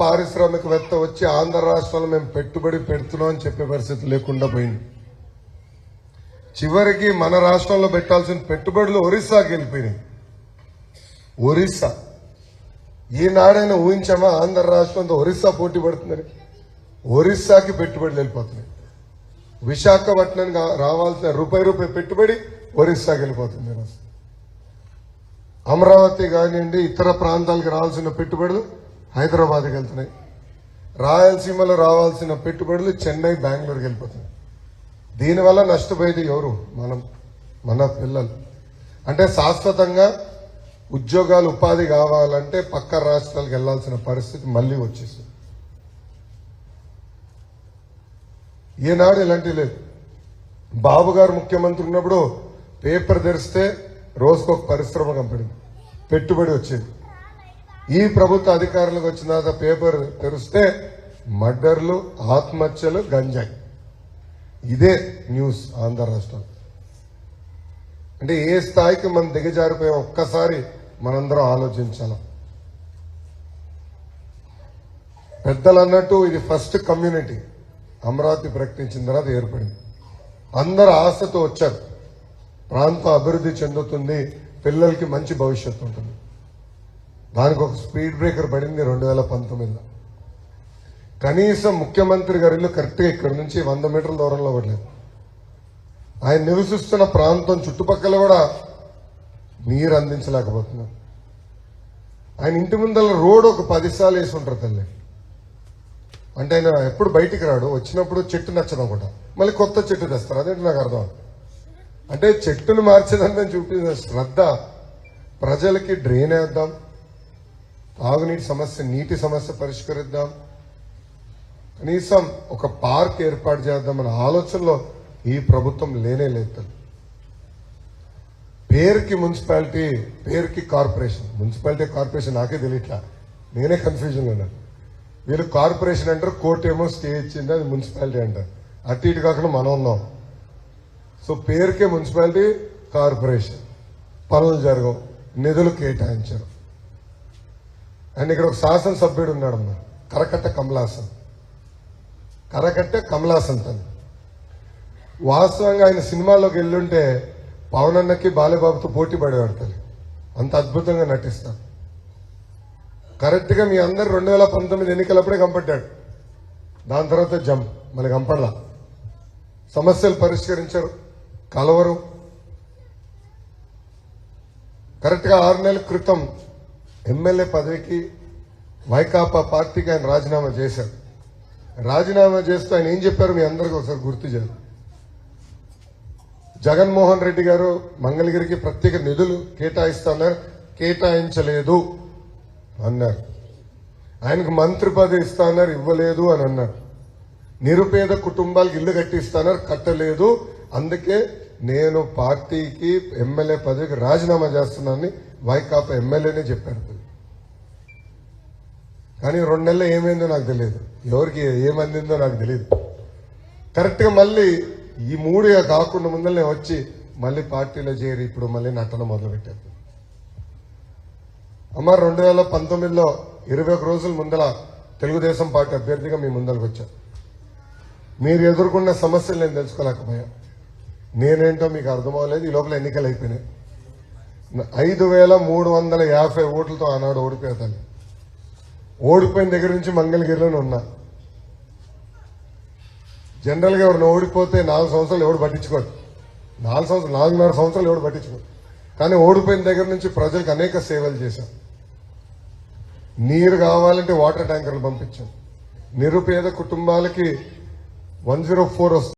పారిశ్రామికవేత్త వచ్చి ఆంధ్ర రాష్ట్రంలో మేము పెట్టుబడి పెడుతున్నాం అని చెప్పే పరిస్థితి లేకుండా పోయింది. చివరికి మన రాష్ట్రంలో పెట్టాల్సిన పెట్టుబడులు ఒరిస్సాకి వెళ్ళిపోయినాయి. ఒరిస్సా ఈనాడైనా ఊహించామా ఆంధ్ర రాష్ట్రంతో ఒరిస్సా పోటీ పడుతుందని? ఒరిస్సాకి పెట్టుబడులు వెళ్ళిపోతున్నాయి. విశాఖపట్నం రావాల్సిన రూపాయి పెట్టుబడి ఒరిస్సాకి వెళ్ళిపోతుంది. అమరావతి కానివ్వండి, ఇతర ప్రాంతాలకు రావాల్సిన పెట్టుబడులు హైదరాబాద్కి వెళ్తున్నాయి. రాయలసీమలో రావాల్సిన పెట్టుబడులు చెన్నై, బెంగళూరుకి వెళ్ళిపోతున్నాయి. దీనివల్ల నష్టపోయేది ఎవరు? మన పిల్లలు. అంటే శాశ్వతంగా ఉద్యోగాలు, ఉపాధి కావాలంటే పక్క రాష్ట్రాలకు వెళ్లాల్సిన పరిస్థితి మళ్లీ వచ్చేసింది. ఈనాడు ఇలాంటివి లేదు. బాబు గారు ముఖ్యమంత్రి ఉన్నప్పుడు పేపర్ తెరిస్తే రోజుకొక పరిశ్రమ కంపెనీ పెట్టుబడి వచ్చేది. ఈ ప్రభుత్వ అధికారులకు వచ్చిన తర్వాత పేపర్ తెరిస్తే మర్డర్లు, ఆత్మహత్యలు, గంజాయి. ఇదే న్యూస్ ఆంధ్ర రాష్ట్రం. అంటే ఏ స్థాయికి మనం దిగజారిపోయాం ఒక్కసారి మనందరం ఆలోచించాల. పెద్దలు అన్నట్టు ఇది ఫస్ట్ కమ్యూనిటీ అమరావతి ప్రకటించిన తర్వాత ఏర్పడింది. అందరు ఆశతో వచ్చారు. ప్రాంతం అభివృద్ధి చెందుతుంది, పిల్లలకి మంచి భవిష్యత్తు ఉంటుంది. దానికి ఒక స్పీడ్ బ్రేకర్ పడింది 2019లో. కనీసం ముఖ్యమంత్రి గారి ఇల్లు కరెక్ట్గా ఇక్కడ నుంచి 100 మీటర్ల దూరంలో పడలేదు. ఆయన నివసిస్తున్న ప్రాంతం చుట్టుపక్కల కూడా నీరు అందించలేకపోతున్నారు. ఆయన ఇంటి ముందర రోడ్డు ఒక 10 సార్లు వేసి ఉంటారు తల్లి. అంటే ఆయన ఎప్పుడు బయటికి రాడు, వచ్చినప్పుడు చెట్టు నచ్చదనుకుంటా, మళ్ళీ కొత్త చెట్టు తెస్తారు. అదేంటి నాకు అర్థం. అంటే చెట్టును మార్చేదని చూపించిన శ్రద్ధ. ప్రజలకి డ్రైన్ వేద్దాం, తాగునీటి సమస్య, నీటి సమస్య పరిష్కరిద్దాం, కనీసం ఒక పార్క్ ఏర్పాటు చేద్దామన్న ఆలోచనలో ఈ ప్రభుత్వం లేనే లేదు. పేరుకి మున్సిపాలిటీ, పేరుకి కార్పొరేషన్. మున్సిపాలిటీ, కార్పొరేషన్ నాకే తెలియట్లా, నేనే కన్ఫ్యూజన్లో ఉన్నాను. వీళ్ళు కార్పొరేషన్ అంటారు, కోర్టు ఏమో స్టే ఇచ్చింది, అది మున్సిపాలిటీ అంటారు. అటు ఇటు కాకుండా మనం ఉన్నాం. సో పేరుకే మున్సిపాలిటీ, కార్పొరేషన్, పనులు జరగవు, నిధులు కేటాయించారు. అండ్ ఇక్కడ ఒక శాసనసభ్యుడు ఉన్నాడమ్మా, కరకట్ట కమలాసన్ తను. వాస్తవంగా ఆయన సినిమాలోకి వెళ్ళుంటే పవన్ అన్నకి బాలబాబుతో పోటీ పడేవాడు. అంత అద్భుతంగా నటిస్తాడు. కరెక్ట్గా మీ అందరు 2019 ఎన్నికలప్పుడే కంపడ్డాడు. దాని తర్వాత జంప్, మనకి కంపడలా. సమస్యలు పరిష్కరించారు, కలవరు. కరెక్ట్గా 6 నెలల క్రితం ఎమ్మెల్యే పదవికి వైకాపా పార్టీకి ఆయన రాజీనామా చేశారు. రాజీనామా చేస్తూ ఆయన ఏం చెప్పారు మీ అందరికీ ఒకసారి గుర్తు చేయాలి. జగన్మోహన్ రెడ్డి గారు మంగళగిరికి ప్రత్యేక నిధులు కేటాయిస్తున్నారు, కేటాయించలేదు అన్నారు. ఆయనకు మంత్రి పదవి ఇస్తాన్నారు, ఇవ్వలేదు అని అన్నారు. నిరుపేద కుటుంబాలకు ఇల్లు కట్టిస్తాన్నారు, కట్టలేదు. అందుకే నేను పార్టీకి ఎమ్మెల్యే పదవికి రాజీనామా చేస్తున్నానని వైకాపా ఎమ్మెల్యేనే చెప్పారు. కానీ 2 నెలలు ఏమైందో నాకు తెలియదు, ఎవరికి ఏమందిందో నాకు తెలియదు. కరెక్ట్గా మళ్ళీ ఈ 3 కాకుండా ముందరనే వచ్చి మళ్ళీ పార్టీలో చేరి ఇప్పుడు మళ్ళీ నటన మొదలుపెట్టారు. అమ్మ 2019లో 21 రోజుల ముందర తెలుగుదేశం పార్టీ అభ్యర్థిగా మీ ముందరకు వచ్చాను. మీరు ఎదుర్కొన్న సమస్యలు నేను తెలుసుకోలేకపోయా. నేనేంటో మీకు అర్థమవ్వలేదు. ఈ లోపల ఎన్నికలు అయిపోయినాయి. 5350 ఓట్లతో ఆనాడు ఓడిపోతాను. ఓడిపోయిన దగ్గర నుంచి మంగళగిరిలోనే ఉన్నా. జనరల్గా ఎవరిని ఓడిపోతే 4 సంవత్సరాలు ఎవడు పట్టించుకోడు, 4.5 సంవత్సరాలు ఎవడు పట్టించుకోడు. కానీ ఓడిపోయిన దగ్గర నుంచి ప్రజలకు అనేక సేవలు చేశాం. నీరు కావాలంటే వాటర్ ట్యాంకర్లు పంపించాం. నిరుపేద కుటుంబాలకి 104 వస్తుంది.